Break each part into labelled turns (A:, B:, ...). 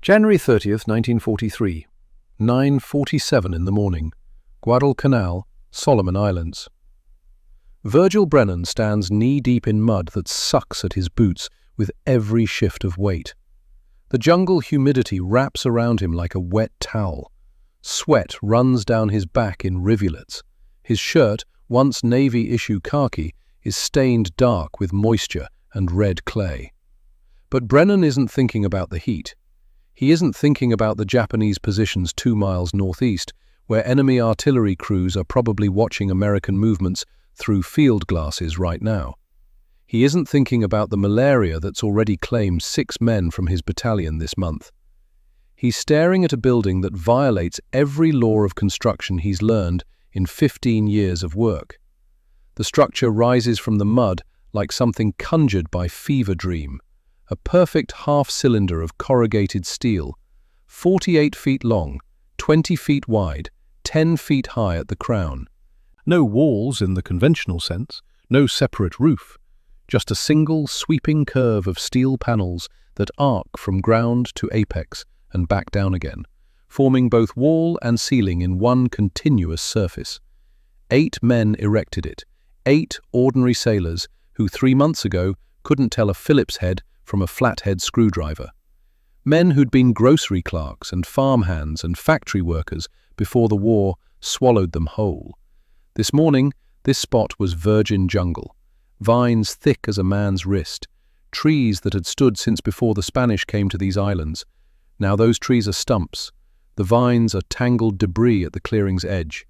A: January 30th, 1943, 9:47 in the morning, Guadalcanal, Solomon Islands. Virgil Brennan stands knee-deep in mud that sucks at his boots with every shift of weight. The jungle humidity wraps around him like a wet towel. Sweat runs down his back in rivulets. His shirt, once Navy-issue khaki, is stained dark with moisture and red clay. But Brennan isn't thinking about the heat. He isn't thinking about the Japanese positions 2 miles northeast, where enemy artillery crews are probably watching American movements through field glasses right now. He isn't thinking about the malaria that's already claimed 6 men from his battalion this month. He's staring at a building that violates every law of construction he's learned in 15 years of work. The structure rises from the mud like something conjured by fever dream. A perfect half-cylinder of corrugated steel, 48 feet long, 20 feet wide, 10 feet high at the crown. No walls in the conventional sense, no separate roof, just a single sweeping curve of steel panels that arc from ground to apex and back down again, forming both wall and ceiling in one continuous surface. 8 men erected it, 8 ordinary sailors who 3 months ago couldn't tell a Phillips head from a flathead screwdriver. Men who'd been grocery clerks and farmhands and factory workers before the war swallowed them whole. This morning, this spot was virgin jungle, vines thick as a man's wrist, trees that had stood since before the Spanish came to these islands. Now those trees are stumps, the vines are tangled debris at the clearing's edge.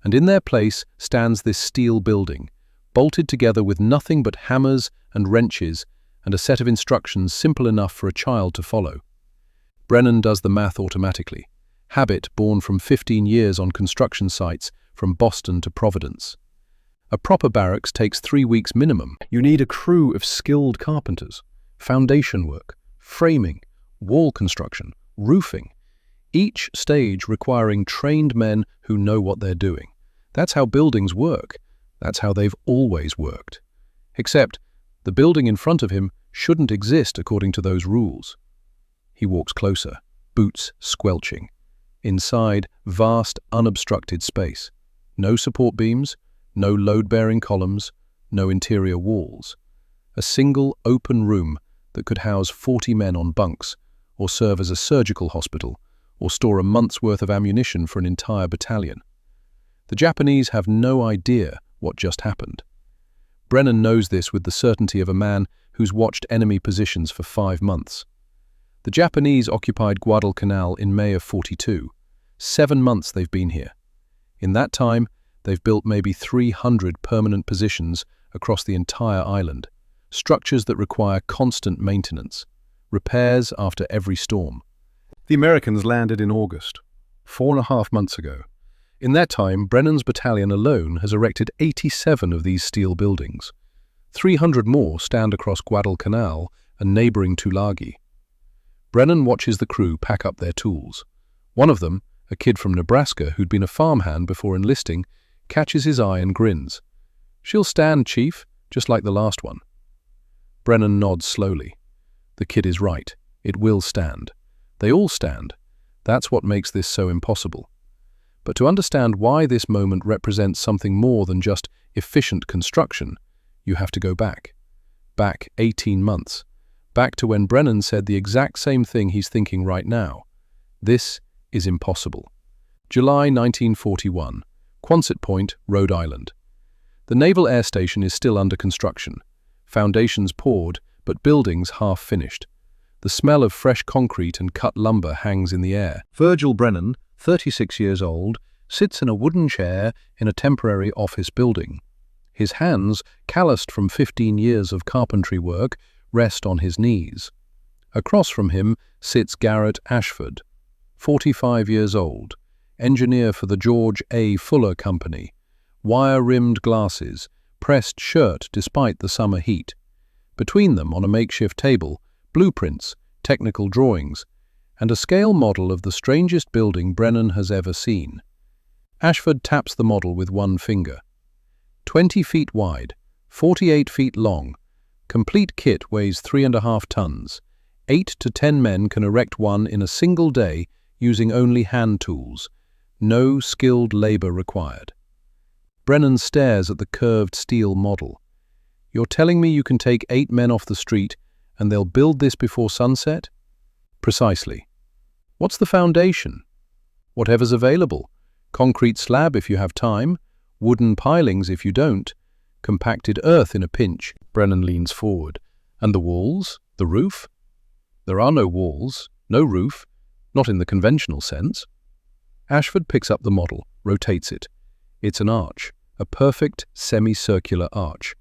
A: And in their place stands this steel building, bolted together with nothing but hammers and wrenches and a set of instructions simple enough for a child to follow. Brennan does the math automatically, habit born from 15 years on construction sites from Boston to Providence. A proper barracks takes 3 weeks minimum. You need a crew of skilled carpenters, foundation work, framing, wall construction, roofing, each stage requiring trained men who know what they're doing. That's how buildings work. That's how they've always worked. Except the building in front of him shouldn't exist according to those rules. He walks closer, boots squelching. Inside, vast, unobstructed space. No support beams, no load-bearing columns, no interior walls. A single open room that could house 40 men on bunks, or serve as a surgical hospital, or store a month's worth of ammunition for an entire battalion. The Japanese have no idea what just happened. Brennan knows this with the certainty of a man who's watched enemy positions for 5 months. The Japanese occupied Guadalcanal in May of '42. 7 months they've been here. In that time, they've built maybe 300 permanent positions across the entire island, structures that require constant maintenance, repairs after every storm. The Americans landed in August, 4.5 months ago. In that time, Brennan's battalion alone has erected 87 of these steel buildings. 300 more stand across Guadalcanal and neighboring Tulagi. Brennan watches the crew pack up their tools. One of them, a kid from Nebraska who'd been a farmhand before enlisting, catches his eye and grins. "She'll stand, Chief, just like the last one." Brennan nods slowly. The kid is right. It will stand. They all stand. That's what makes this so impossible. But to understand why this moment represents something more than just efficient construction, you have to go back. Back 18 months. Back to when Brennan said the exact same thing he's thinking right now. This is impossible. July 1941, Quonset Point, Rhode Island. The Naval Air Station is still under construction. Foundations poured, but buildings half finished. The smell of fresh concrete and cut lumber hangs in the air. Virgil Brennan, 36 years old, sits in a wooden chair in a temporary office building. His hands, calloused from 15 years of carpentry work, rest on his knees. Across from him sits Garrett Ashford, 45 years old, engineer for the George A. Fuller Company, wire-rimmed glasses, pressed shirt despite the summer heat. Between them, on a makeshift table, blueprints, technical drawings, and a scale model of the strangest building Brennan has ever seen. Ashford taps the model with one finger. 20 feet wide, 48 feet long, complete kit weighs 3.5 tons, 8 to 10 men can erect one in a single day using only hand tools. No skilled labor required. Brennan stares at the curved steel model. You're telling me you can take 8 men off the street and they'll build this before sunset? Precisely. What's the foundation? Whatever's available. Concrete slab if you have time, wooden pilings if you don't, compacted earth in a pinch. Brennan leans forward. And the walls? The roof? There are no walls, no roof, not in the conventional sense. Ashford picks up the model, rotates it. It's an arch, a perfect semicircular arch.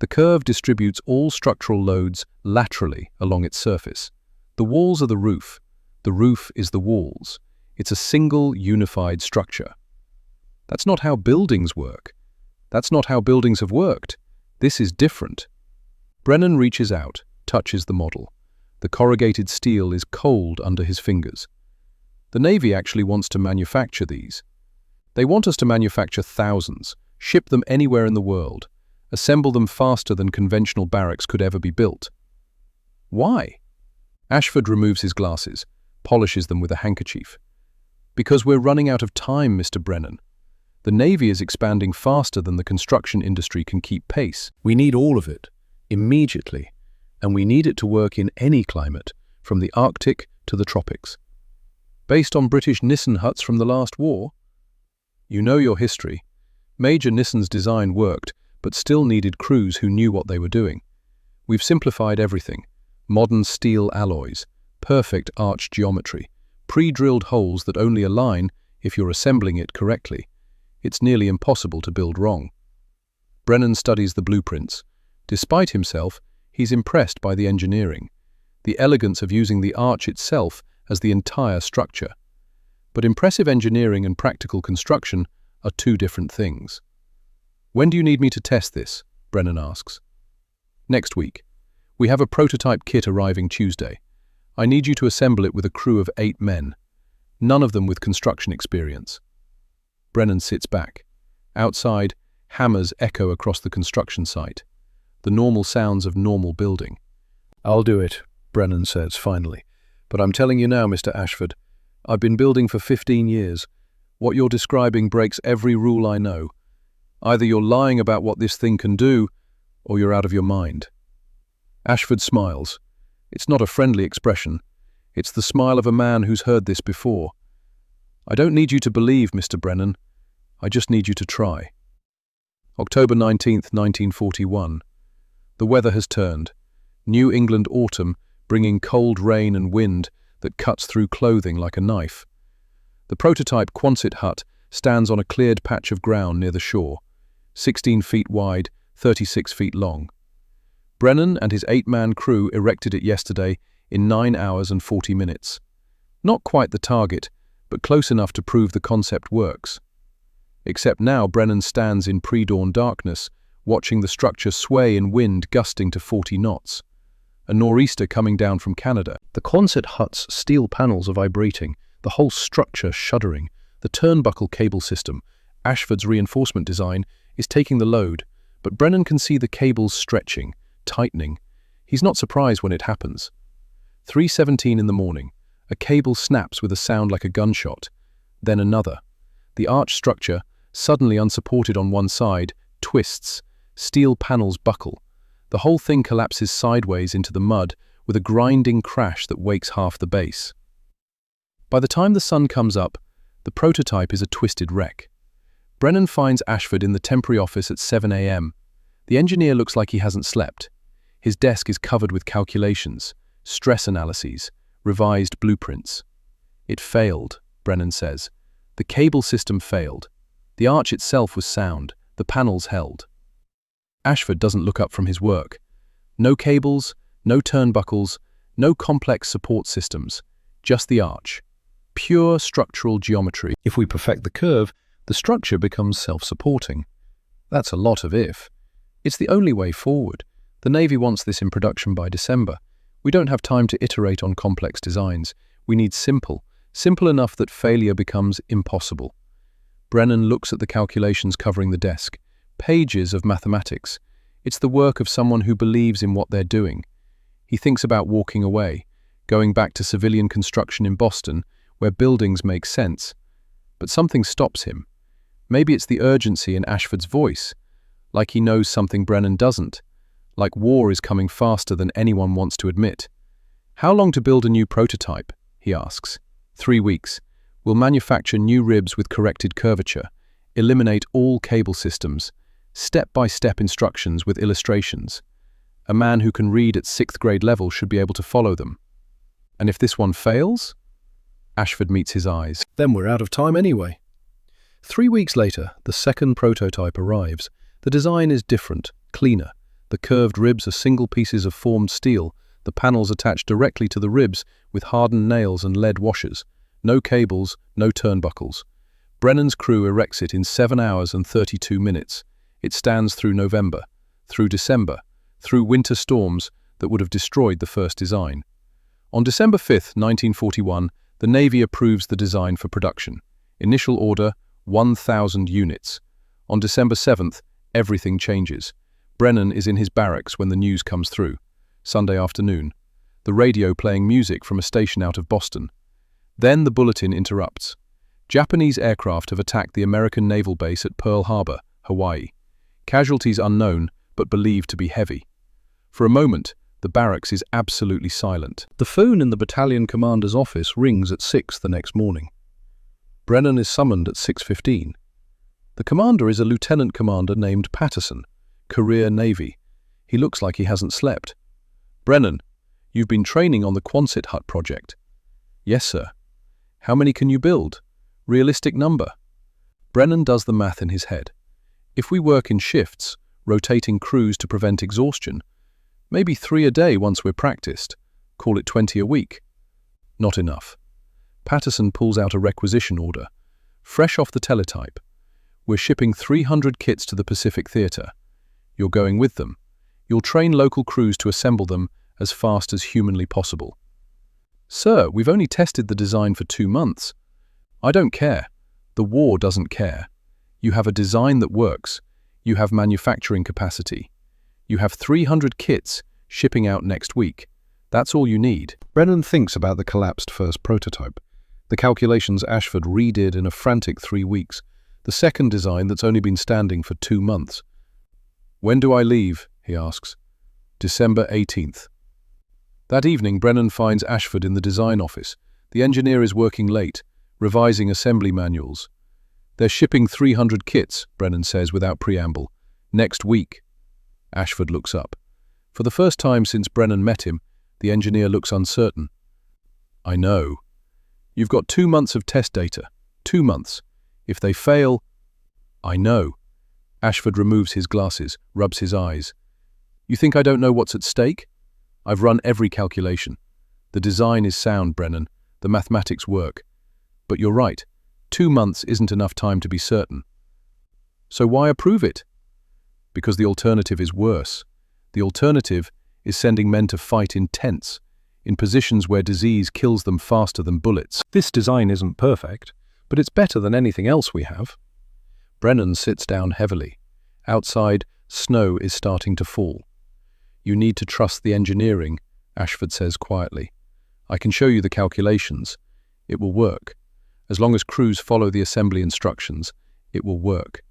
A: The curve distributes all structural loads laterally along its surface. The walls are the roof is the walls. It's a single, unified structure. That's not how buildings work. That's not how buildings have worked. This is different. Brennan reaches out, touches the model. The corrugated steel is cold under his fingers. The Navy actually wants to manufacture these. They want us to manufacture thousands, ship them anywhere in the world, assemble them faster than conventional barracks could ever be built. Why? Ashford removes his glasses, polishes them with a handkerchief. Because we're running out of time, Mr. Brennan. The Navy is expanding faster than the construction industry can keep pace. We need all of it, immediately, and we need it to work in any climate, from the Arctic to the tropics. Based on British Nissen huts from the last war? You know your history. Major Nissen's design worked, but still needed crews who knew what they were doing. We've simplified everything. Modern steel alloys, perfect arch geometry, pre-drilled holes that only align if you're assembling it correctly. It's nearly impossible to build wrong. Brennan studies the blueprints. Despite himself, he's impressed by the engineering, the elegance of using the arch itself as the entire structure. But impressive engineering and practical construction are two different things. When do you need me to test this? Brennan asks. Next week. We have a prototype kit arriving Tuesday. I need you to assemble it with a crew of 8 men, none of them with construction experience. Brennan sits back. Outside, hammers echo across the construction site, the normal sounds of normal building. I'll do it, Brennan says finally. But I'm telling you now, Mr. Ashford, I've been building for 15 years. What you're describing breaks every rule I know. Either you're lying about what this thing can do, or you're out of your mind. Ashford smiles. It's not a friendly expression. It's the smile of a man who's heard this before. I don't need you to believe, Mr. Brennan. I just need you to try. October 19th, 1941. The weather has turned. New England autumn, bringing cold rain and wind that cuts through clothing like a knife. The prototype Quonset hut stands on a cleared patch of ground near the shore, 16 feet wide, 36 feet long. Brennan and his 8-man crew erected it yesterday in 9 hours and 40 minutes. Not quite the target, but close enough to prove the concept works. Except now Brennan stands in pre-dawn darkness, watching the structure sway in wind gusting to 40 knots. A nor'easter coming down from Canada. The Quonset hut's steel panels are vibrating, the whole structure shuddering. The turnbuckle cable system, Ashford's reinforcement design, is taking the load, but Brennan can see the cables stretching, tightening. He's not surprised when it happens. 3:17 in the morning. A cable snaps with a sound like a gunshot. Then another. The arch structure, suddenly unsupported on one side, twists. Steel panels buckle. The whole thing collapses sideways into the mud with a grinding crash that wakes half the base. By the time the sun comes up, the prototype is a twisted wreck. Brennan finds Ashford in the temporary office at 7 a.m. The engineer looks like he hasn't slept. His desk is covered with calculations, stress analyses, revised blueprints. It failed, Brennan says. The cable system failed. The arch itself was sound, the panels held. Ashford doesn't look up from his work. No cables, no turnbuckles, no complex support systems, just the arch. Pure structural geometry. If we perfect the curve, the structure becomes self-supporting. That's a lot of if. It's the only way forward. The Navy wants this in production by December. We don't have time to iterate on complex designs. We need simple enough that failure becomes impossible. Brennan looks at the calculations covering the desk. Pages of mathematics. It's the work of someone who believes in what they're doing. He thinks about walking away, going back to civilian construction in Boston, where buildings make sense. But something stops him. Maybe it's the urgency in Ashford's voice, like he knows something Brennan doesn't, like war is coming faster than anyone wants to admit. How long to build a new prototype? He asks. 3 weeks. We'll manufacture new ribs with corrected curvature, eliminate all cable systems, step-by-step instructions with illustrations. A man who can read at 6th grade level should be able to follow them. And if this one fails? Ashford meets his eyes.
B: Then we're out of time anyway.
A: 3 weeks later, the second prototype arrives. The design is different, cleaner. The curved ribs are single pieces of formed steel, the panels attached directly to the ribs with hardened nails and lead washers. No cables, no turnbuckles. Brennan's crew erects it in 7 hours and 32 minutes. It stands through November, through December, through winter storms that would have destroyed the first design. On December 5, 1941, the Navy approves the design for production. Initial order, 1,000 units. On December 7th, everything changes. Brennan is in his barracks when the news comes through. Sunday afternoon. The radio playing music from a station out of Boston. Then the bulletin interrupts. Japanese aircraft have attacked the American naval base at Pearl Harbor, Hawaii. Casualties unknown, but believed to be heavy. For a moment, the barracks is absolutely silent.
B: The phone in the battalion commander's office rings at 6 the next morning.
A: Brennan is summoned at 6:15. The commander is a lieutenant commander named Patterson, career Navy. He looks like he hasn't slept. Brennan, you've been training on the Quonset hut project. Yes, sir. How many can you build? Realistic number. Brennan does the math in his head. If we work in shifts, rotating crews to prevent exhaustion, maybe 3 a day once we're practiced. Call it 20 a week. Not enough. Patterson pulls out a requisition order, fresh off the teletype. We're shipping 300 kits to the Pacific Theater. You're going with them. You'll train local crews to assemble them as fast as humanly possible. Sir, we've only tested the design for 2 months. I don't care. The war doesn't care. You have a design that works. You have manufacturing capacity. You have 300 kits shipping out next week. That's all you need.
B: Brennan thinks about the collapsed first prototype. The calculations Ashford redid in a frantic 3 weeks. The second design that's only been standing for 2 months.
A: When do I leave? He asks. December 18th. That evening, Brennan finds Ashford in the design office. The engineer is working late, revising assembly manuals. They're shipping 300 kits, Brennan says without preamble. Next week. Ashford looks up. For the first time since Brennan met him, the engineer looks uncertain. I know. You've got 2 months of test data. 2 months. If they fail... I know. Ashford removes his glasses, rubs his eyes. You think I don't know what's at stake? I've run every calculation. The design is sound, Brennan. The mathematics work. But you're right. 2 months isn't enough time to be certain. So why approve it? Because the alternative is worse. The alternative is sending men to fight in tents, in positions where disease kills them faster than bullets.
B: This design isn't perfect, but it's better than anything else we have.
A: Brennan sits down heavily. Outside, snow is starting to fall. You need to trust the engineering, Ashford says quietly. I can show you the calculations. It will work. As long as crews follow the assembly instructions, it will work.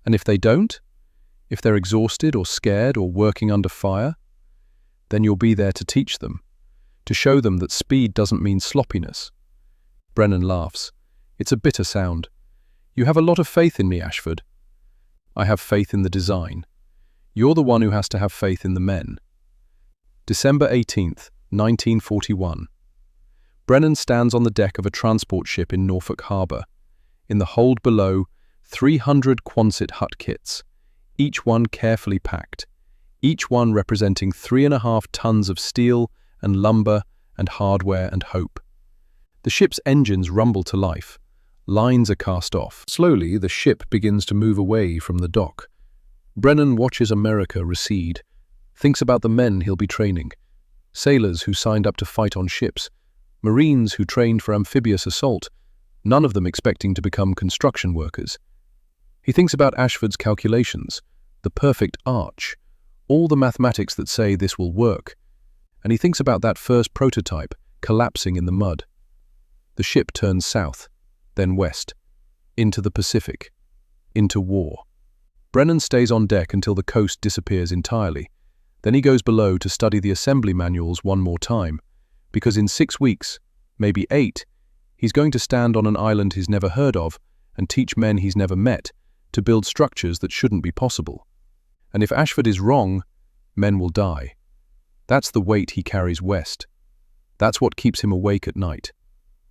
A: And if they don't? If they're exhausted or scared or working under fire? Then you'll be there to teach them, to show them that speed doesn't mean sloppiness. Brennan laughs. It's a bitter sound. You have a lot of faith in me, Ashford. I have faith in the design. You're the one who has to have faith in the men. December 18th, 1941. Brennan stands on the deck of a transport ship in Norfolk Harbor. In the hold below, 300 Quonset hut kits, each one carefully packed, each one representing 3.5 tons of steel and lumber and hardware and hope. The ship's engines rumble to life. Lines are cast off. Slowly, the ship begins to move away from the dock. Brennan watches America recede, thinks about the men he'll be training. Sailors who signed up to fight on ships, Marines who trained for amphibious assault, none of them expecting to become construction workers. He thinks about Ashford's calculations, the perfect arch, all the mathematics that say this will work. and he thinks about that first prototype collapsing in the mud. The ship turns south, then west, into the Pacific, into war. Brennan stays on deck until the coast disappears entirely. Then he goes below to study the assembly manuals one more time, because in 6 weeks, maybe 8, he's going to stand on an island he's never heard of and teach men he's never met to build structures that shouldn't be possible. And if Ashford is wrong, men will die. That's the weight he carries west. That's what keeps him awake at night.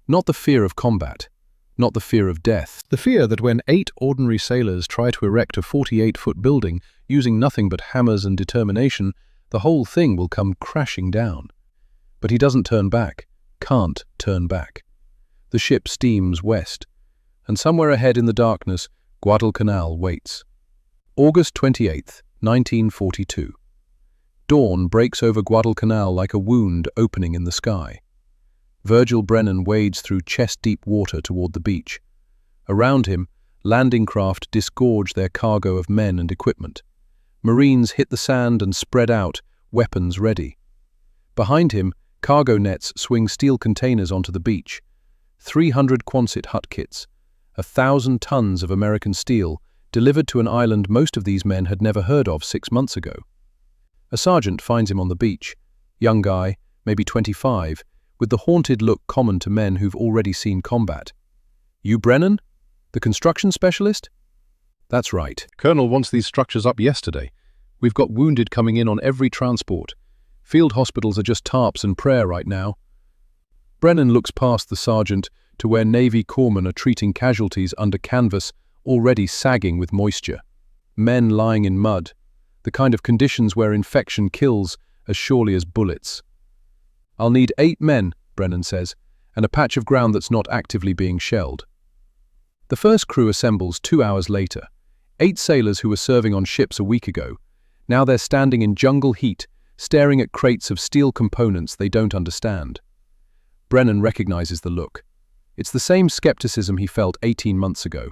A: Not the fear of combat, not the fear of death. The fear that when 8 ordinary sailors try to erect a 48-foot building using nothing but hammers and determination, the whole thing will come crashing down. But he doesn't turn back, can't turn back. The ship steams west, and somewhere ahead in the darkness, Guadalcanal waits. August 28th, 1942. Dawn breaks over Guadalcanal like a wound opening in the sky. Virgil Brennan wades through chest-deep water toward the beach. Around him, landing craft disgorge their cargo of men and equipment. Marines hit the sand and spread out, weapons ready. Behind him, cargo nets swing steel containers onto the beach. 300 Quonset hut kits, 1,000 tons of American steel, delivered to an island most of these men had never heard of 6 months ago. A sergeant finds him on the beach, young guy, maybe 25, with the haunted look common to men who've already seen combat. "You Brennan? The construction specialist?" "That's right. Colonel wants these structures up yesterday. We've got wounded coming in on every transport. Field hospitals are just tarps and prayer right now." Brennan looks past the sergeant to where Navy corpsmen are treating casualties under canvas already sagging with moisture. Men lying in mud, the kind of conditions where infection kills as surely as bullets. "I'll need 8 men, Brennan says, and a patch of ground that's not actively being shelled. The first crew assembles 2 hours later. 8 sailors who were serving on ships a week ago. Now they're standing in jungle heat, staring at crates of steel components they don't understand. Brennan recognizes the look. It's the same skepticism he felt 18 months ago.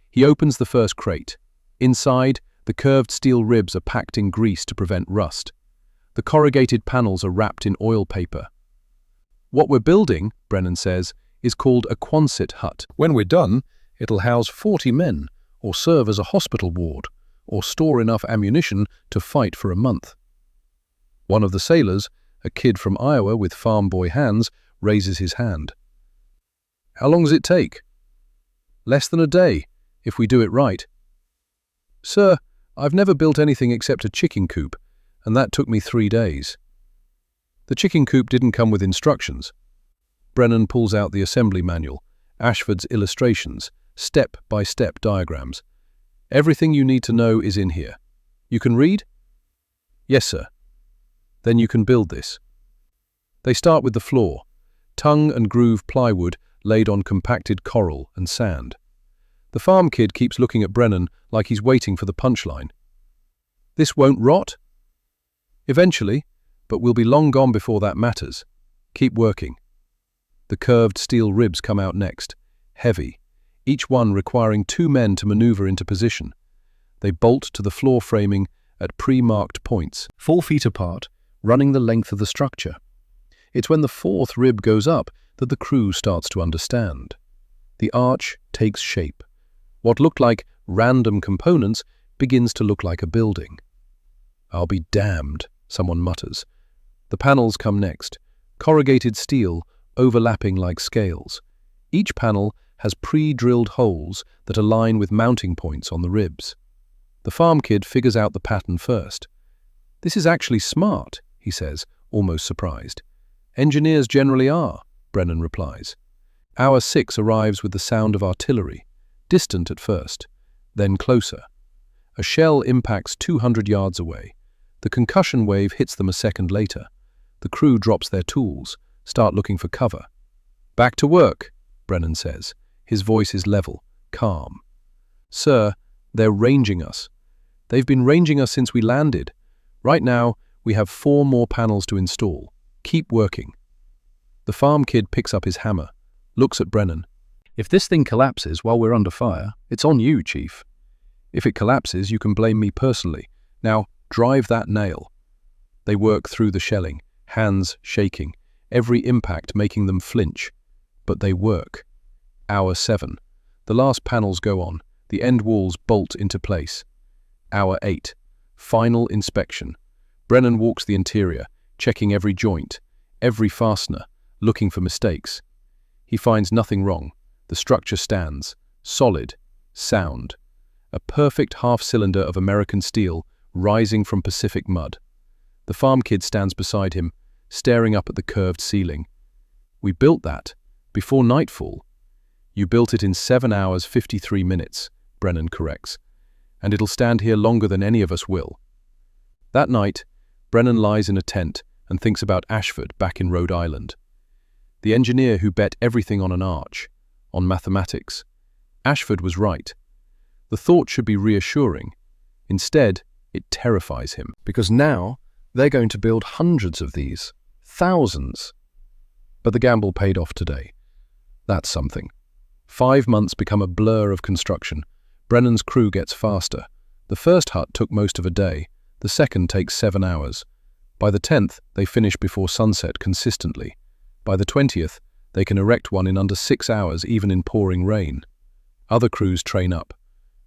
A: He opens the first crate. Inside, the curved steel ribs are packed in grease to prevent rust. The corrugated panels are wrapped in oil paper. "What we're building," Brennan says, "is called a Quonset hut. When we're done, it'll house 40 men, or serve as a hospital ward, or store enough ammunition to fight for a month." One of the sailors, a kid from Iowa with farm boy hands, raises his hand. "How long does it take?" "Less than a day, if we do it right." "Sir, I've never built anything except a chicken coop, and that took me 3 days." The chicken coop didn't come with instructions. Brennan pulls out the assembly manual, Ashford's illustrations, step-by-step diagrams. "Everything you need to know is in here. You can read?" "Yes, sir." "Then you can build this." They start with the floor, tongue and groove plywood laid on compacted coral and sand. The farm kid keeps looking at Brennan like he's waiting for the punchline. "This won't rot?" "Eventually, but we'll be long gone before that matters. Keep working." The curved steel ribs come out next, heavy, each one requiring 2 men to maneuver into position. They bolt to the floor framing at pre-marked points, 4 feet apart, running the length of the structure. It's when the 4th rib goes up that the crew starts to understand. The arch takes shape. What looked like random components begins to look like a building. "I'll be damned," someone mutters. The panels come next, corrugated steel overlapping like scales. Each panel has pre-drilled holes that align with mounting points on the ribs. The farm kid figures out the pattern first. "This is actually smart," he says, almost surprised. "Engineers generally are," Brennan replies. Hour 6 arrives with the sound of artillery, distant at first, then closer. A shell impacts 200 yards away. The concussion wave hits them a second later. The crew drops their tools, start looking for cover. "Back to work," Brennan says. His voice is level, calm. "Sir, they're ranging us. They've been ranging us since we landed. Right now, we have 4 more panels to install. Keep working." The farm kid picks up his hammer, looks at Brennan. "If this thing collapses while we're under fire, it's on you, Chief. If it collapses, you can blame me personally. Now, drive that nail." They work through the shelling,
B: hands shaking, every impact making them flinch. But they work. Hour 7. The last panels go on. The end walls bolt into place. Hour 8. Final inspection. Brennan walks the interior, checking every joint, every fastener, looking for mistakes. He finds nothing wrong. The structure stands, solid, sound. A perfect half-cylinder of American steel rising from Pacific mud. The farm kid stands beside him, staring up at the curved ceiling. "We built that before nightfall." "You built it in 7 hours 53 minutes, Brennan corrects. "And it'll stand here longer than any of us will." That night, Brennan lies in a tent and thinks about Ashford back in Rhode Island. The engineer who bet everything on an arch, on mathematics. Ashford was right. The thought should be reassuring. Instead, it terrifies him, because now they're going to build hundreds of these, thousands. But the gamble paid off today. That's something. 5 months become a blur of construction. Brennan's crew gets faster. The first hut took most of a day. The second takes 7 hours. By the 10th, they finish before sunset consistently. By the 20th, they can erect one in under 6 hours, even in pouring rain. Other crews train up.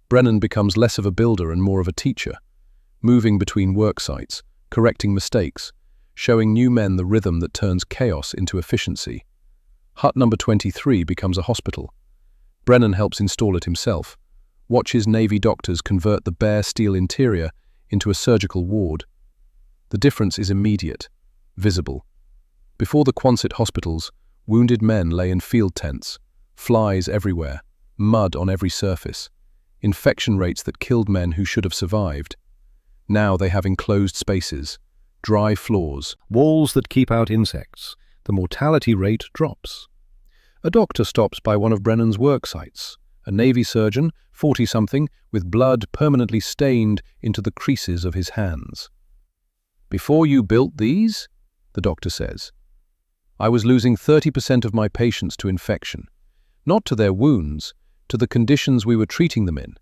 B: Brennan becomes less of a builder and more of a teacher, moving between work sites, correcting mistakes, showing new men the rhythm that turns chaos into efficiency. Hut number 23 becomes a hospital. Brennan helps install it himself, watches Navy doctors convert the bare steel interior into a surgical ward. The difference is immediate, visible. Before the Quonset hospitals, wounded men lay in field tents, flies everywhere, mud on every surface, infection rates that killed men who should have survived. Now they have enclosed spaces, dry floors,
A: walls that keep out insects. The mortality rate drops. A doctor stops by one of Brennan's work sites, a Navy surgeon, 40-something, with blood permanently stained into the creases of his hands. "Before you built these," the doctor says, "I was losing 30% of my patients to infection. Not to their wounds, to the conditions we were treating them in.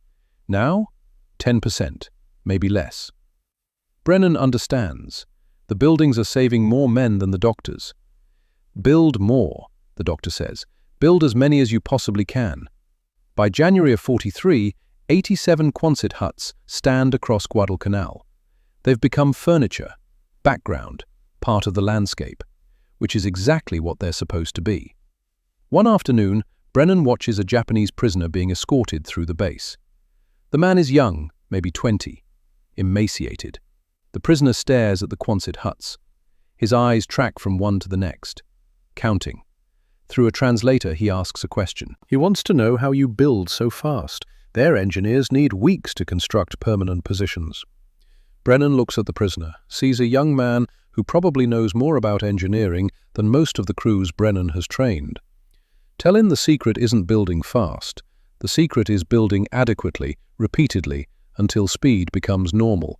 A: Now, 10%, maybe less." Brennan understands. The buildings are saving more men than the doctors. "Build more," the doctor says. "Build as many as you possibly can." By January of 43, 87 Quonset huts stand across Guadalcanal. They've become furniture, background, part of the landscape, which is exactly what they're supposed to be. One afternoon, Brennan watches a Japanese prisoner being escorted through the base. The man is young, maybe 20, emaciated. The prisoner stares at the Quonset huts. His eyes track from one to the next, counting. Through a translator, he asks a question. He wants to know how you build so fast. Their engineers need weeks to construct permanent positions. Brennan looks at the prisoner, sees a young man who probably knows more about engineering than most of the crews Brennan has trained. Tell him the secret isn't building fast. The secret is building adequately, repeatedly, until speed becomes normal.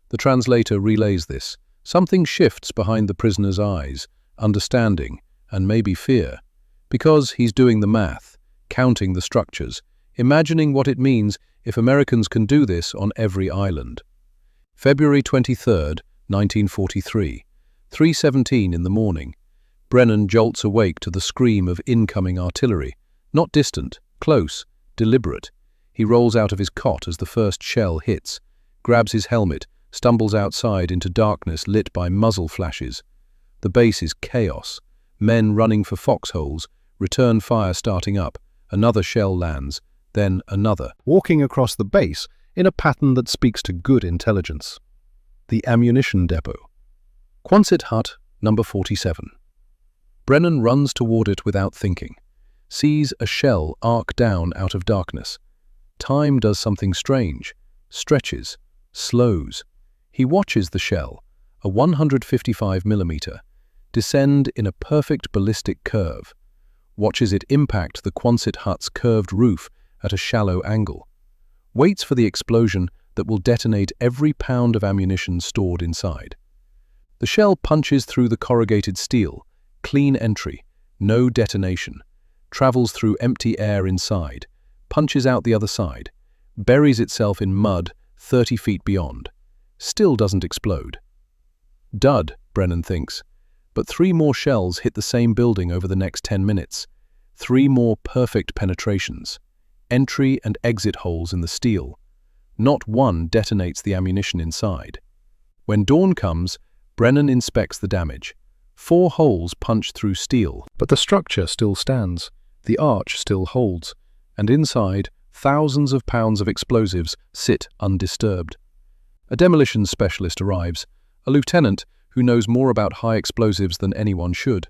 A: The translator relays this. Something shifts behind the prisoner's eyes, understanding, and maybe fear. Because he's doing the math, counting the structures, imagining what it means if Americans can do this on every island. February 23, 1943, 3:17 in the morning. Brennan jolts awake to the scream of incoming artillery. Not distant, close, deliberate. He rolls out of his cot as the first shell hits, grabs his helmet, stumbles outside into darkness lit by muzzle flashes. The base is chaos. Men running for foxholes, return fire starting up, another shell lands, then another, walking across the base in a pattern that speaks to good intelligence. The ammunition depot. Quonset hut number 47. Brennan runs toward it without thinking, sees a shell arc down out of darkness. Time does something strange, stretches, slows. He watches the shell, a 155mm, descend in a perfect ballistic curve, watches it impact the Quonset hut's curved roof at a shallow angle, waits for the explosion that will detonate every pound of ammunition stored inside. The shell punches through the corrugated steel, clean entry, no detonation, travels through empty air inside, punches out the other side, buries itself in mud 30 feet beyond, still doesn't explode. Dud, Brennan thinks.
B: But 3 more shells hit the same building over the next 10 minutes. 3 more perfect penetrations. Entry and exit holes in the steel. Not one detonates the ammunition inside. When dawn comes, Brennan inspects the damage. 4 holes punch through steel.
A: But the structure still stands, the arch still holds, and inside, thousands of pounds of explosives sit undisturbed. A demolition specialist arrives, a lieutenant who knows more about high explosives than anyone should.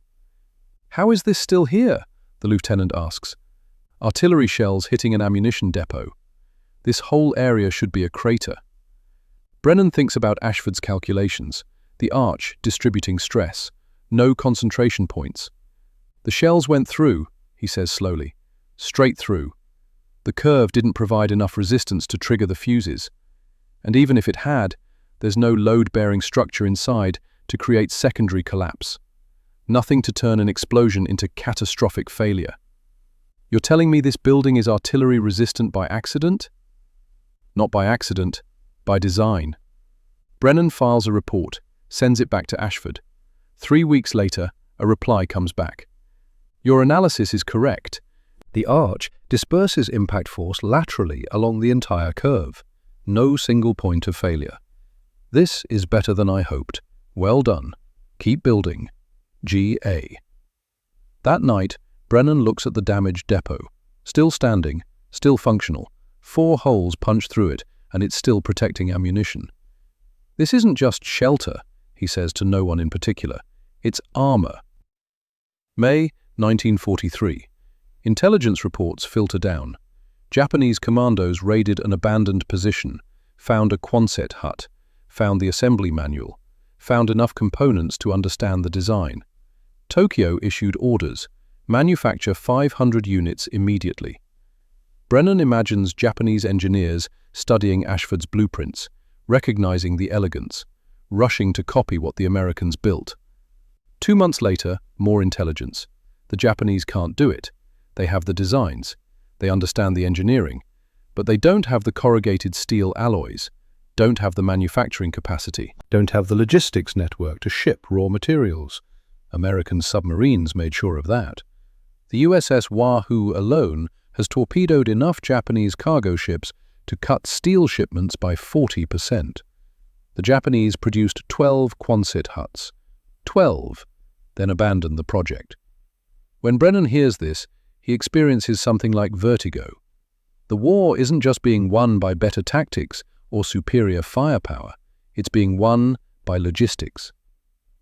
A: "How is this still here?" the lieutenant asks. "Artillery shells hitting an ammunition depot. This whole area should be a crater." Brennan thinks about Ashford's calculations, the arch distributing stress, no concentration points. "The shells went through," he says slowly, "straight through. The curve didn't provide enough resistance to trigger the fuses. And even if it had, there's no load-bearing structure inside to create secondary collapse. Nothing to turn an explosion into catastrophic failure. You're telling me this building is artillery-resistant by accident?" "Not by accident, by design." Brennan files a report, sends it back to Ashford. 3 weeks later, a reply comes back. "Your analysis is correct. The arch disperses impact force laterally along the entire curve. No single point of failure. This is better than I hoped. Well done. Keep building. G.A." That night, Brennan looks at the damaged depot. Still standing, still functional. 4 holes punched through it, and it's still protecting ammunition. "This isn't just shelter," he says to no one in particular. "It's armor." May 1943. Intelligence reports filter down. Japanese commandos raided an abandoned position, found a Quonset hut, found the assembly manual, found enough components to understand the design. Tokyo issued orders, manufacture 500 units immediately. Brennan imagines Japanese engineers studying Ashford's blueprints, recognizing the elegance, rushing to copy what the Americans built. 2 months later, more intelligence. The Japanese can't do it. They have the designs. They understand the engineering. But they don't have the corrugated steel alloys, don't have the manufacturing capacity, don't have the logistics network to ship raw materials. American submarines made sure of that. The USS Wahoo alone has torpedoed enough Japanese cargo ships to cut steel shipments by 40%. The Japanese produced 12 Quonset huts. 12, then abandoned the project. When Brennan hears this, he experiences something like vertigo. The war isn't just being won by better tactics or superior firepower, it's being won by logistics.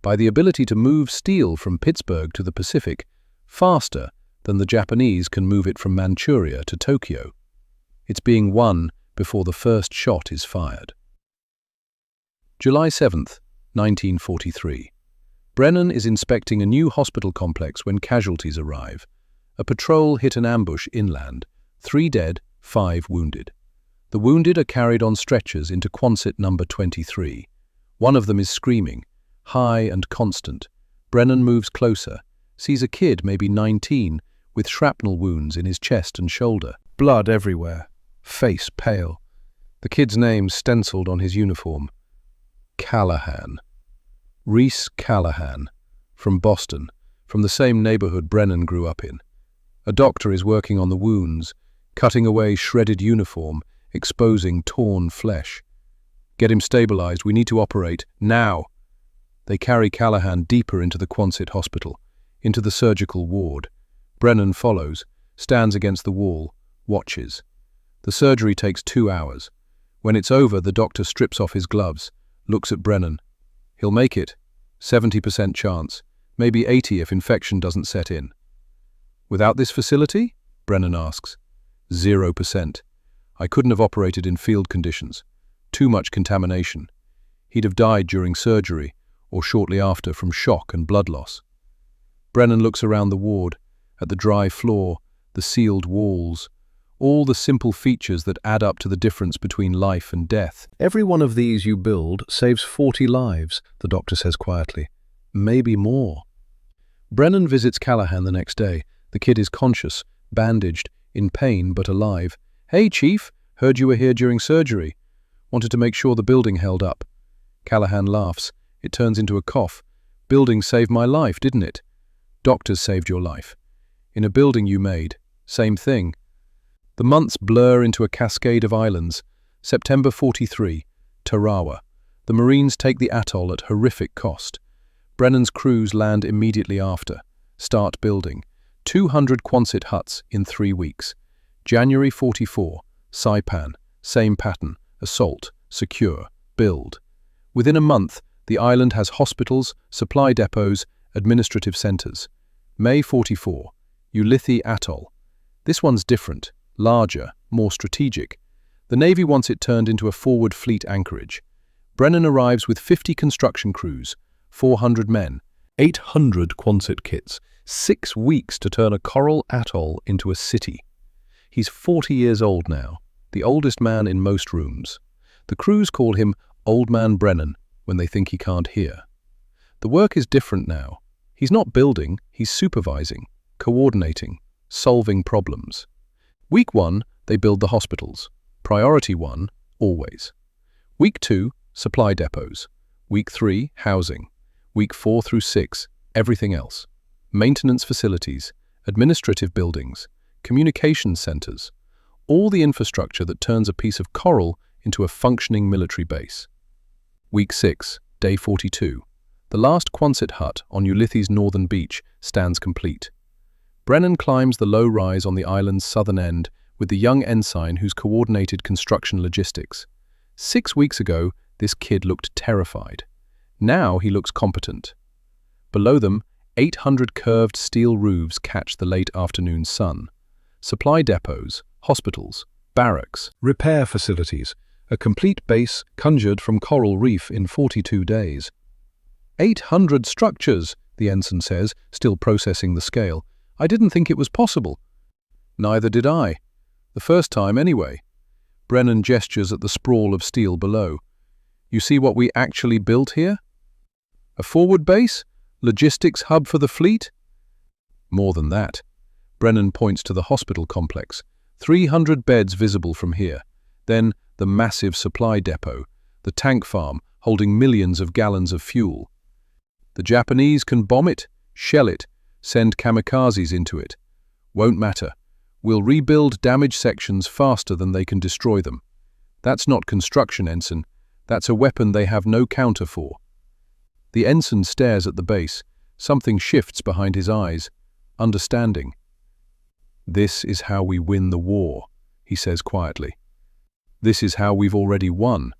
A: By the ability to move steel from Pittsburgh to the Pacific faster than the Japanese can move it from Manchuria to Tokyo. It's being won before the first shot is fired. July 7th, 1943. Brennan is inspecting a new hospital complex when casualties arrive. A patrol hit an ambush inland. 3 dead, 5 wounded. The wounded are carried on stretchers into Quonset number 23. One of them is screaming, high and constant. Brennan moves closer, sees a kid, maybe 19, with shrapnel wounds in his chest and shoulder. Blood everywhere, face pale. The kid's name stenciled on his uniform. Callahan. Reese Callahan, from Boston, from the same neighborhood Brennan grew up in. A doctor is working on the wounds, cutting away shredded uniform, exposing torn flesh. "Get him stabilized, we need to operate, now!" They carry Callahan deeper into the Quonset hospital, into the surgical ward. Brennan follows, stands against the wall, watches. The surgery takes 2 hours. When it's over, the doctor strips off his gloves, looks at Brennan. "He'll make it. 70% chance. Maybe 80 if infection doesn't set in." "Without this facility?" Brennan asks. 0%. I couldn't have operated in field conditions. Too much contamination. He'd have died during surgery or shortly after from shock and blood loss. Brennan looks around the ward, at the dry floor, the sealed walls, all the simple features that add up to the difference between life and death. "Every one of these you build saves 40 lives, the doctor says quietly. Maybe more. Brennan visits Callahan the next day. The kid is conscious, bandaged, in pain but alive. "Hey, Chief, heard you were here during surgery. Wanted to make sure the building held up." Callahan laughs. It turns into a cough.
B: building saved my life, didn't it? Doctors saved your life. In a building you made. Same thing. The months blur into a cascade of islands. September 43, Tarawa. The Marines take the atoll at horrific cost. Brennan's crews land immediately after. Start building. 200 Quonset huts in 3 weeks. January 44, Saipan. Same pattern. Assault. Secure. Build. Within a month, the island has hospitals, supply depots, administrative centers. May 44, Ulithi Atoll. This one's different, larger, more strategic. The Navy wants it turned into a forward fleet anchorage. Brennan arrives with 50 construction crews, 400 men, 800 Quonset kits, 6 weeks to turn a coral atoll into a city. He's 40 years old now, the oldest man in most rooms. The crews call him Old Man Brennan when they think he can't hear. The work is different now. He's not building, he's supervising, coordinating, solving problems. Week 1, they build the hospitals. Priority 1, always. Week 2, supply depots. Week 3, housing. Week 4 through 6, everything else. Maintenance facilities, administrative buildings, communication centers. All the infrastructure that turns a piece of coral into a functioning military base. Week 6, day 42. The last Quonset hut on Ulithi's northern beach stands complete. Brennan climbs the low rise on the island's southern end with the young ensign who's coordinated construction logistics. 6 weeks ago, this kid looked terrified. Now he looks competent. Below them, 800 curved steel roofs catch the late afternoon sun. Supply depots, hospitals, barracks, repair facilities, a complete base conjured from coral reef in 42 days. 800 structures, the ensign says, still processing the scale. I didn't think it was possible. Neither did I. The first time anyway. Brennan gestures at the sprawl of steel below. You see what we actually built here? A forward base? Logistics hub for the fleet? More than that. Brennan points to the hospital complex. 300 beds visible from here. Then the massive supply depot, the tank farm holding millions of gallons of fuel. The Japanese can bomb it, shell it, send kamikazes into it. Won't matter. We'll rebuild damaged sections faster than they can destroy them. That's not construction, ensign. That's a weapon they have no counter for. The ensign stares at the base. Something shifts behind his eyes. Understanding. This is how we win the war, he says quietly. This is how we've already won.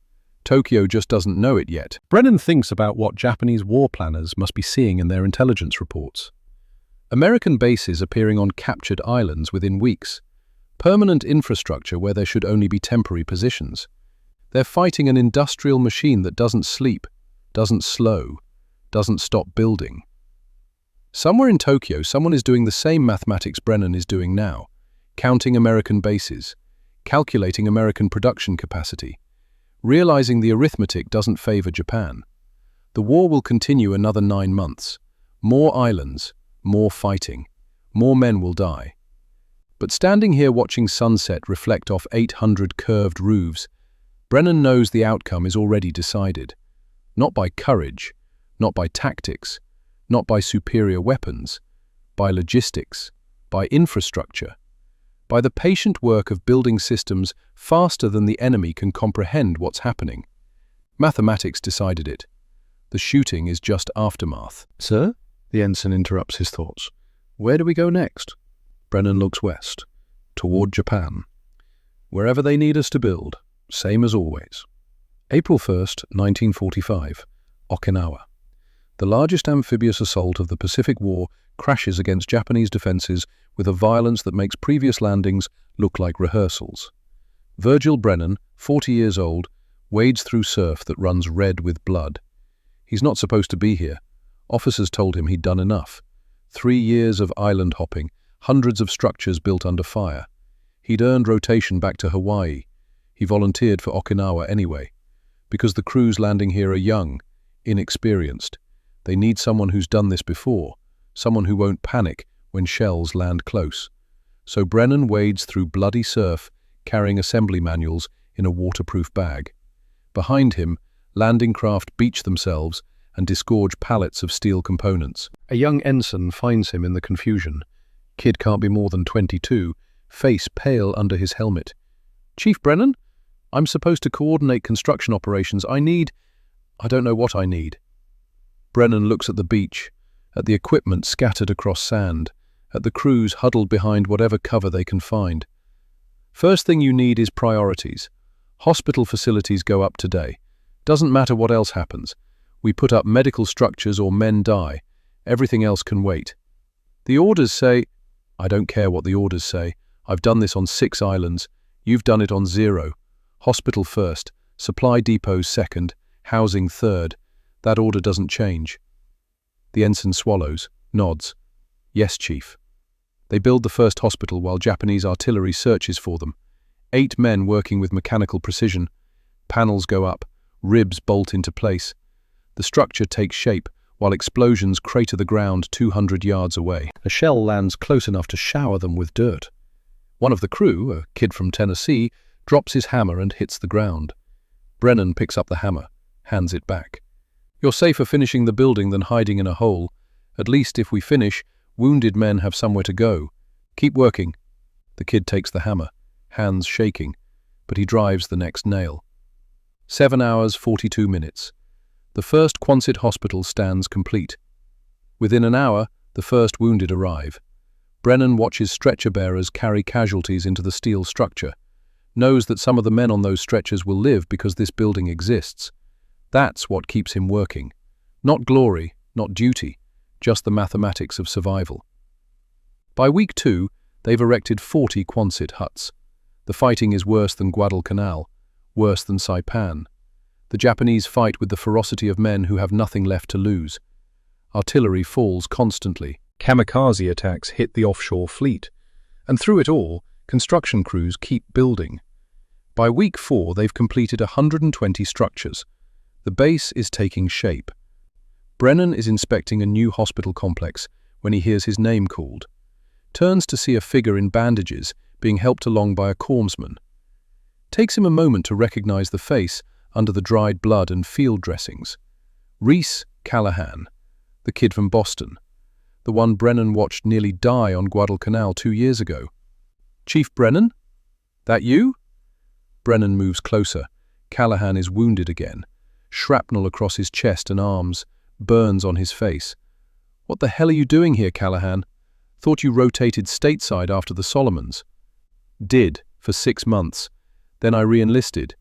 B: Tokyo just doesn't know it yet. Brennan thinks about what Japanese war planners must be seeing in their intelligence reports. American bases appearing on captured islands within weeks. Permanent infrastructure where there should only be temporary positions. They're fighting an industrial machine that doesn't sleep, doesn't slow, doesn't stop building. Somewhere in Tokyo, someone is doing the same mathematics Brennan is doing now, counting American bases, calculating American production capacity, realizing the arithmetic doesn't favor Japan. The war will continue another 9 months. More islands, more fighting, more men will die. But standing here watching sunset reflect off 800 curved roofs, Brennan knows the outcome is already decided. Not by courage, not by tactics, not by superior weapons, by logistics, by infrastructure, by the patient work of building systems faster than the enemy can comprehend what's happening. Mathematics decided it. The shooting is just aftermath.
A: Sir? The ensign interrupts his thoughts. Where do we go next? Brennan looks west, toward Japan. Wherever they need us to build, same as always. April 1st, 1945, Okinawa. The largest amphibious assault of the Pacific War crashes against Japanese defenses with a violence that makes previous landings look like rehearsals. Virgil Brennan, 40 years old, wades through surf that runs red with blood. He's not supposed to be here. Officers told him he'd done enough. 3 years of island hopping, hundreds of structures built under fire. He'd earned rotation back to Hawaii. He volunteered for Okinawa anyway. Because the crews landing here are young, inexperienced. They need someone who's done this before, someone who won't panic when shells land close. So Brennan wades through bloody surf, carrying assembly manuals in a waterproof bag. Behind him, landing craft beach themselves
B: and disgorge pallets of steel components. A young ensign finds him in the confusion. Kid can't be more than 22, face pale under his helmet. "Chief Brennan? I'm supposed to coordinate construction operations. I don't know what I need." Brennan looks at the beach, at the equipment scattered across sand, at the crews huddled behind whatever cover they can find. "First thing you need is priorities. Hospital facilities go up today. Doesn't matter what else happens. We put up medical structures or men die. Everything else can wait. The orders say—" "I don't care what the orders say. I've done this on 6 islands. You've done it on 0. Hospital first, supply depots second, housing third. That order doesn't change." The ensign swallows, nods. "Yes, Chief." They build the first hospital while Japanese artillery searches for them. 8 men working with mechanical precision. Panels go up, ribs bolt into place. The structure takes shape while explosions crater the ground 200 yards away. A shell lands close enough to shower them with dirt. One of the crew, a kid from Tennessee, drops his hammer and hits the ground. Brennan picks up the hammer, hands it back. "You're safer finishing the building than hiding in a hole. At least if we finish, wounded men have somewhere to go. Keep working." The kid takes the hammer, hands shaking, but he drives the next nail. 7 hours, 42 minutes. The first Quonset hospital stands complete. Within an hour, the first wounded arrive. Brennan watches stretcher bearers carry casualties into the steel structure, knows that some of the men on those stretchers will live because this building exists. That's what keeps him working. Not glory, not duty, just the mathematics of survival. By week 2, they've erected 40 Quonset huts. The fighting is worse than Guadalcanal, worse than Saipan. The Japanese fight with the ferocity of men who have nothing left to lose. Artillery falls constantly. Kamikaze attacks hit the offshore fleet. And through it all, construction crews keep building. By week 4, they've completed 120 structures. The base is taking shape. Brennan is inspecting a new hospital complex when he hears his name called. Turns to see a figure in bandages being helped along by a corpsman. Takes him a moment to recognize the face under the dried blood and field dressings. Reese Callahan, the kid from Boston. The one Brennan watched nearly die on Guadalcanal 2 years ago. "Chief Brennan? That you?" Brennan moves closer. Callahan is wounded again. Shrapnel across his chest and arms, burns on his face. "What the hell are you doing here, Callahan? Thought you rotated stateside after the Solomons." "Did, for 6 months. Then I re-enlisted.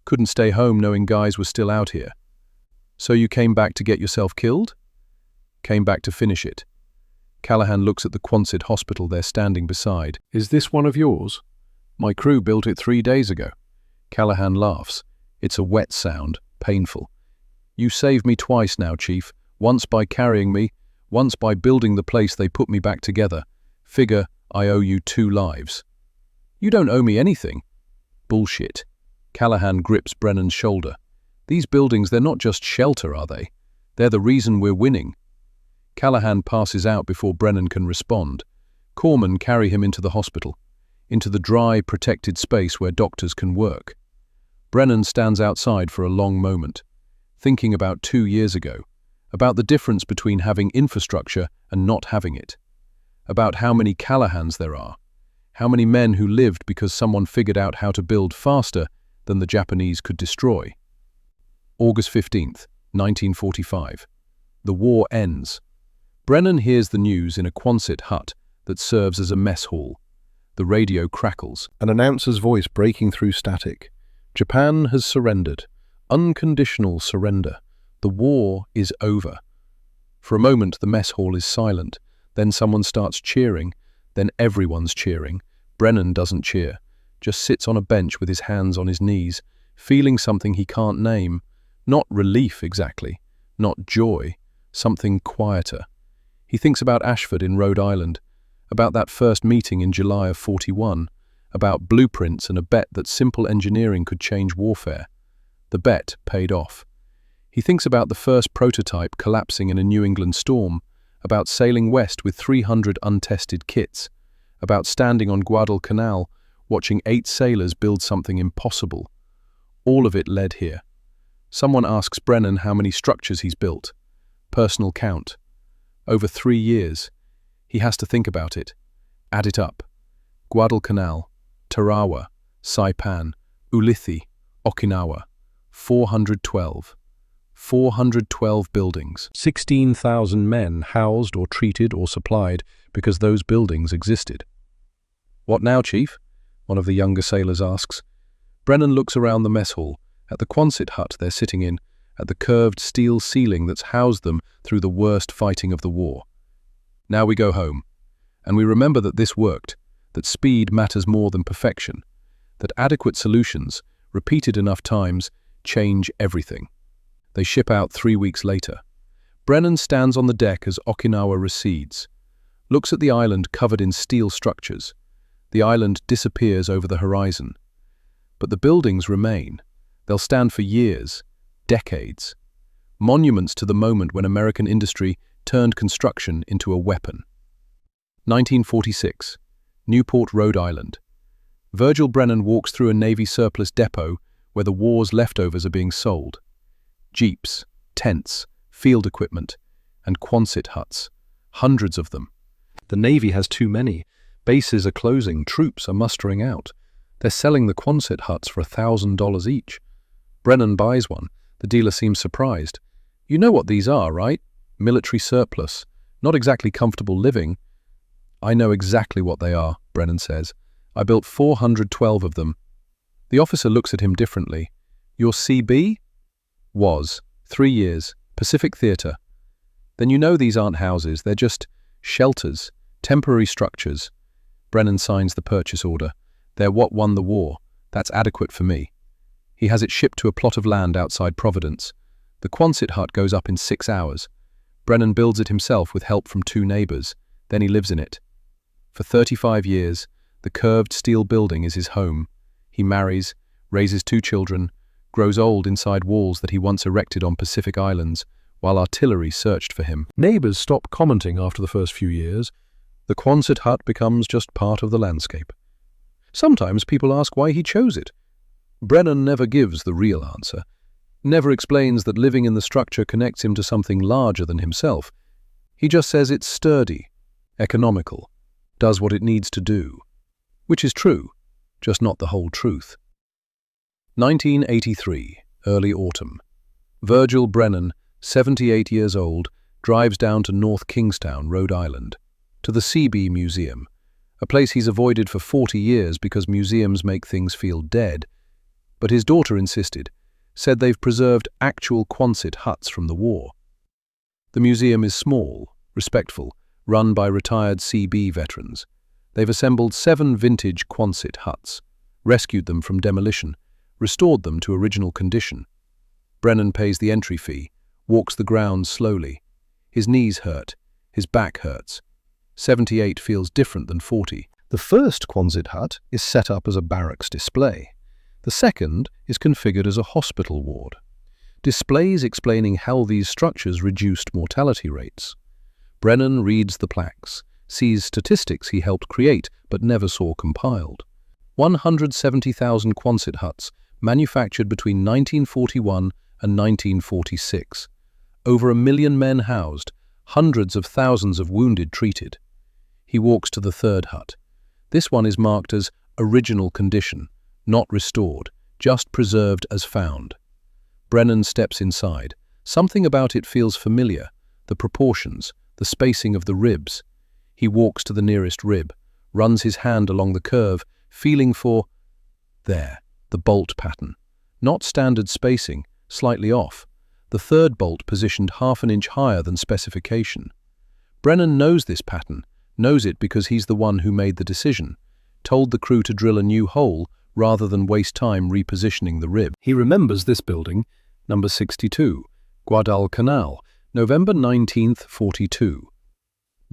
B: Couldn't stay home knowing guys were still out here." "So you came back to get yourself killed?" "Came back to finish it." Callahan looks at the Quonset hospital they're standing beside. "Is this one of yours?" "My crew built it 3 days ago." Callahan laughs. It's a wet sound, painful. "You saved me twice now, Chief. Once by carrying me, once by building the place they put me back together. Figure I owe you 2 lives." "You don't owe me anything." "Bullshit." Callahan grips Brennan's shoulder. "These buildings, they're not just shelter, are they? They're the reason we're winning." Callahan passes out before Brennan can respond. Corpsmen carry him into the hospital, into the dry, protected space where doctors can work. Brennan stands outside for a long moment, thinking about 2 years ago, about the difference between having infrastructure and not having it, about how many Callahans there are, how many men who lived because someone figured out how to build faster than the Japanese could destroy. August 15th, 1945. The war ends. Brennan hears the news in a Quonset hut that serves as a mess hall. The radio crackles, an announcer's voice breaking through static. Japan has surrendered. Unconditional surrender. The war is over. For a moment, the mess hall is silent. Then someone starts cheering. Then everyone's cheering. Brennan doesn't cheer, just sits on a bench with his hands on his knees, feeling something he can't name. Not relief exactly, not joy, something quieter. He thinks about Ashford in Rhode Island, about that first meeting in July of 41, about blueprints and a bet that simple engineering could change warfare. The bet paid off. He thinks about the first prototype collapsing in a New England storm, about sailing west with 300 untested kits, about standing on Guadalcanal, watching 8 sailors build something impossible. All of it led here. Someone asks Brennan how many structures he's built. Personal count. Over 3 years. He has to think about it. Add it up. Guadalcanal, Tarawa, Saipan, Ulithi, Okinawa. 412. 412 buildings.
A: 16,000 men housed or treated or supplied because those buildings existed. "What now, Chief?" one of the younger sailors asks. Brennan looks around the mess hall, at the Quonset hut they're sitting in, at the curved steel ceiling that's housed them through the worst fighting of the war. Now we go home, and we remember that this worked, that speed matters more than perfection, that adequate solutions, repeated enough times, change everything. They ship out 3 weeks later. Brennan stands on the deck as Okinawa recedes, looks at the island covered in steel structures. The island disappears over the horizon. But the buildings remain. They'll stand for years, decades. Monuments to the moment when American industry turned construction into a weapon. 1946, Newport, Rhode Island. Virgil Brennan walks through a Navy surplus depot where the war's leftovers are being sold. Jeeps, tents, field equipment, and Quonset huts. Hundreds of them. The Navy has too many. Bases are closing, troops are mustering out. They're selling the Quonset huts for $1,000 each. Brennan buys one. The dealer seems surprised. "You know what these are, right? Military surplus. Not exactly comfortable living." "I know exactly what they are," Brennan says. "I built 412 of them." The officer looks at him differently. "Your CB?" "Was. 3 years. Pacific Theater." "Then you know these aren't houses, they're just shelters, temporary structures." Brennan signs the purchase order. "They're what won the war. That's adequate for me." He has it shipped to a plot of land outside Providence. The Quonset hut goes up in 6 hours. Brennan builds it himself with help from 2 neighbors. Then he lives in it. For 35 years, the curved steel building is his home. He marries, raises 2 children, grows old inside walls that he once erected on Pacific Islands, while artillery searched for him. Neighbors stop commenting after the first few years. The Quonset hut becomes just part of the landscape. Sometimes people ask why he chose it. Brennan never gives the real answer, never explains that living in the structure connects him to something larger than himself. He just says it's sturdy, economical, does what it needs to do. Which is true, just not the whole truth. 1983, early autumn. Virgil Brennan, 78 years old, drives down to North Kingstown, Rhode Island, to the CB Museum, a place he's avoided for 40 years because museums make things feel dead. But his daughter insisted, said they've preserved actual Quonset huts from the war. The museum is small, respectful, run by retired CB veterans. They've assembled 7 vintage Quonset huts, rescued them from demolition, restored them to original condition. Brennan pays the entry fee, walks the grounds slowly. His knees hurt, his back hurts. 78 feels different than 40. The first Quonset hut is set up as a barracks display. The second is configured as a hospital ward. Displays explaining how these structures reduced mortality rates. Brennan reads the plaques, sees statistics he helped create but never saw compiled. 170,000 Quonset huts manufactured between 1941 and 1946. Over 1 million men housed, hundreds of thousands of wounded treated. He walks to the third hut. This one is marked as original condition, not restored, just preserved as found. Brennan steps inside. Something about it feels familiar, the proportions, the spacing of the ribs. He walks to the nearest rib, runs his hand along the curve, feeling for... There, the bolt pattern. Not standard spacing, slightly off. The third bolt positioned half an inch higher than specification. Brennan knows this pattern, knows it because he's the one who made the decision, told the crew to drill a new hole rather than waste time repositioning the rib. He remembers this building, number 62, Guadalcanal, November 19th, 42.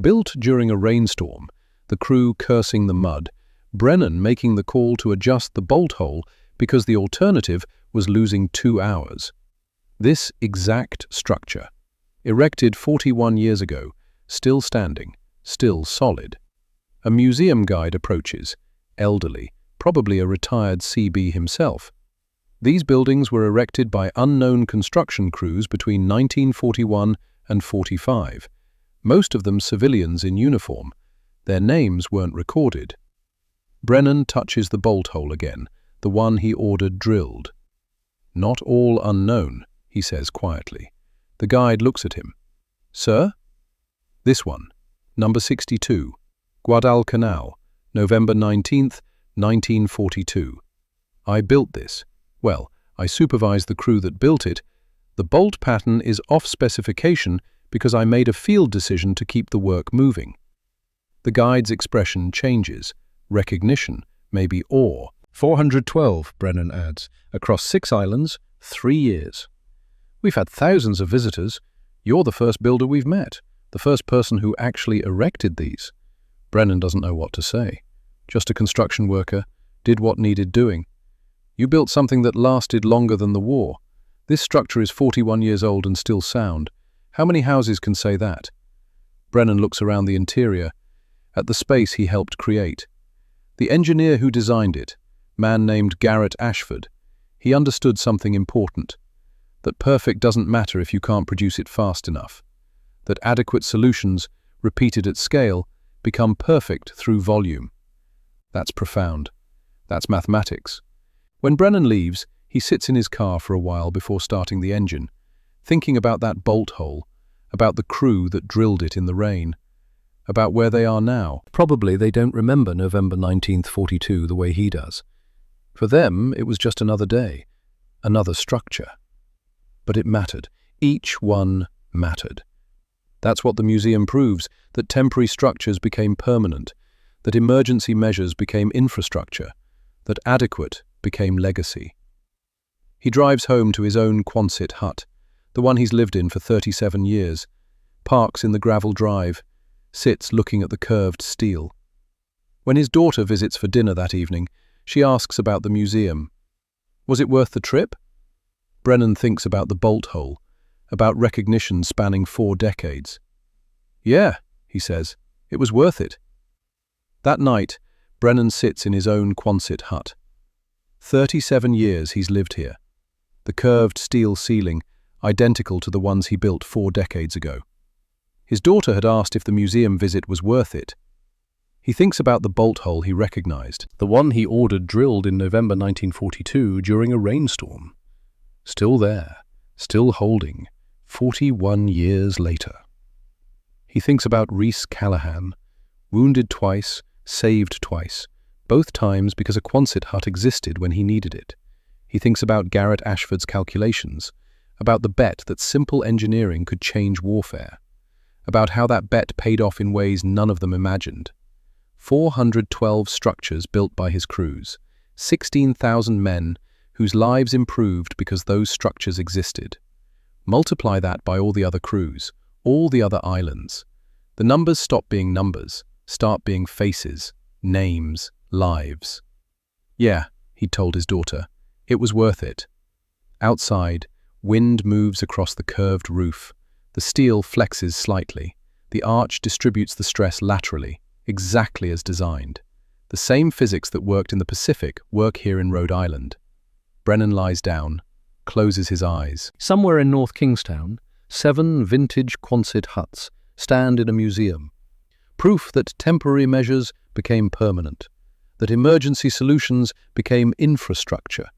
A: Built during a rainstorm, the crew cursing the mud, Brennan making the call to adjust the bolt hole because the alternative was losing 2 hours. This exact structure, erected 41 years ago, still standing, still solid. A museum guide approaches, elderly, probably a retired CB himself. These buildings were erected by unknown construction crews between 1941
B: and 45, most of them civilians in uniform. Their names weren't recorded. Brennan touches the bolt hole again, the one he ordered drilled. "Not all unknown," he says quietly. The guide looks at him. "Sir?" "This one, number 62, Guadalcanal, November 19th, 1942. I built this. Well, I supervised the crew that built it. The bolt pattern is off specification because I made a field decision to keep the work moving." The guide's expression changes. Recognition, maybe awe.
A: 412, Brennan adds, across 6 islands, 3 years. "We've had thousands of visitors. You're the first builder we've met, the first person who actually erected these." Brennan doesn't know what to say. Just a construction worker, did what needed doing. "You built something that lasted longer than the war. This structure is 41 years old and still sound. How many houses can say that?" Brennan looks around the interior, at the space he helped create. The engineer who designed it, man named Garrett Ashford, he understood something important. That perfect doesn't matter if you can't produce it fast enough. That adequate solutions, repeated at scale, become perfect through volume. That's profound. That's mathematics. When Brennan leaves, he sits in his car for a while before starting the engine, thinking about that bolt hole, about the crew that drilled it in the rain, about where they are now. Probably they don't remember November 19th, 42 the way he does. For them, it was just another day, another structure. But it mattered. Each one mattered. That's what the museum proves, that temporary structures became permanent, that emergency measures became infrastructure, that adequate became legacy. He drives home to his own Quonset hut, the one he's lived in for 37 years, parks in the gravel drive, sits looking at the curved steel. When his daughter visits for dinner that evening, she asks about the museum. Was it worth the trip? Brennan thinks about the bolt hole, about recognition spanning 4 decades. "Yeah," he says, "it was worth it." That night, Brennan sits in his own Quonset hut. 37 years he's lived here. The curved steel ceiling, identical to the ones he built 4 decades ago. His daughter had asked if the museum visit was worth it. He thinks about the bolt hole he recognized, the one he ordered drilled in November 1942 during a rainstorm. Still there, still holding, 41 years later. He thinks about Rhys Callahan, wounded twice, saved twice, both times because a Quonset hut existed when he needed it. He thinks about Garrett Ashford's calculations, about the bet that simple engineering could change warfare, about how that bet paid off in ways none of them imagined. 412 structures built by his crews, 16,000 men whose lives improved because those structures existed. Multiply that by all the other crews, all the other islands. The numbers stop being numbers, start being faces, names, lives. "Yeah," he told his daughter, "it was worth it." Outside, wind moves across the curved roof. The steel flexes slightly. The arch distributes the stress laterally, exactly as designed. The same physics that worked in the Pacific work here in Rhode Island. Brennan lies down, closes his eyes. Somewhere in North Kingstown, 7 vintage Quonset huts stand in a museum. Proof that temporary measures became permanent, that emergency solutions became infrastructure,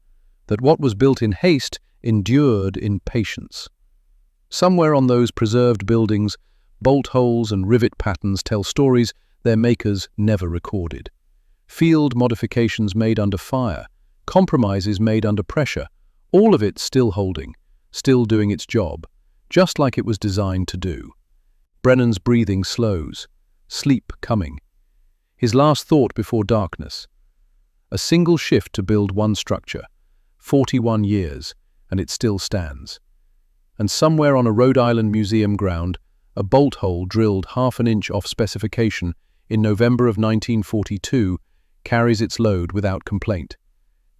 A: that what was built in haste endured in patience. Somewhere on those preserved buildings, bolt holes and rivet patterns tell stories their makers never recorded. Field modifications made under fire, compromises made under pressure, all of it still holding, still doing its job, just like it was designed to do. Brennan's breathing slows, sleep coming. His last thought before darkness. A single shift to build one structure, 41 years, and it still stands. And somewhere on a Rhode Island museum ground, a bolt hole drilled half an inch off specification in November of 1942 carries its load without complaint.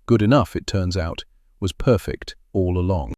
A: Good enough, it turns out, was perfect all along.